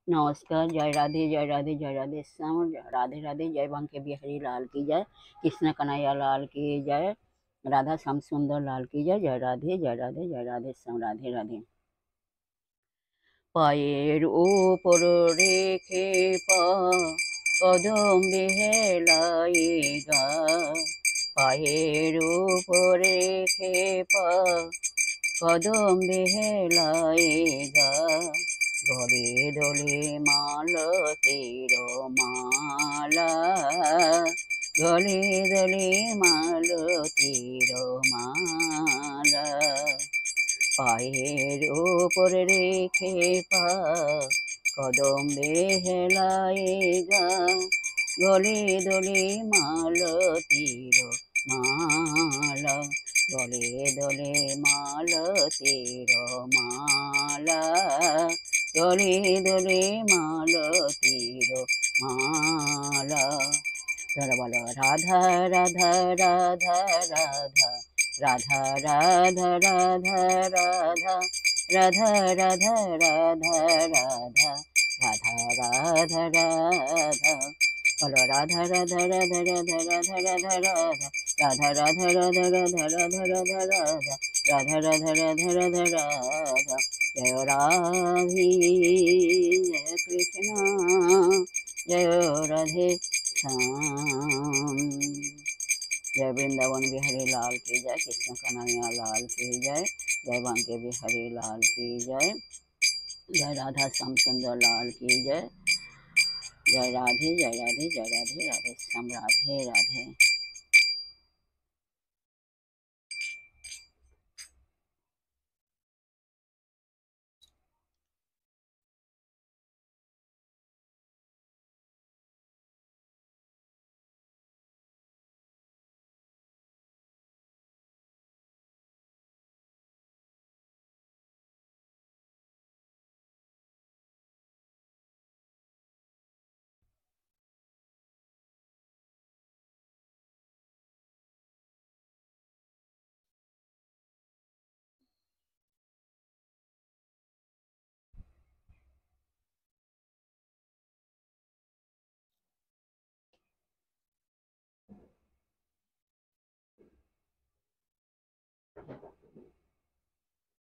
नमस्कार। जय राधे जय राधे जय राधे श्याम। राधे राधे। जय बांके बिहारी लाल की जय। कृष्ण कन्हैया लाल की जय। राधा श्याम सुंदर लाल की जय। जय राधे जय राधे जय राधे श्याम। राधे राधे। पाয়ের উপর রেখে পা কদম বেহেলাই গা, পায়ের উপর রেখে পা কদম বেহেলাই গা, গলে দোলে মালতীর মালা, গলে দোলে মালতীর মালা, পায়ের উপর রেখে পা কদম বেহেলাই গা, গলে দোলে মালতীর মালা, গলে দোলে মালতীর মালা, গলে দোলে মালতীর মালা। ধর বলো রাধা রাধা রাধা রাধা, রাধা রাধা রাধা রাধা, রাধা রাধা রাধা রাধা, রাধা রাধা রাধা। বলো রাধা রাধা রাধা রাধা রাধা রাধা রাধা, রাধা রাধা রাধা রাধা রাধা রাধা রাধা, রাধা রাধা রাধা রাধা রাধা। জয় রাধে জয় কৃষ্ণ, জয় রাধে श्याम। जय वृंदावन बिहारी लाल की जय। कृष्ण कन्हैया लाल की जय। जय बांके बिहारी लाल की जय। जय राधा श्याम सुंदर लाल की जय। जय राधे जय राधे जय राधे राधे श्याम। राधे राधे।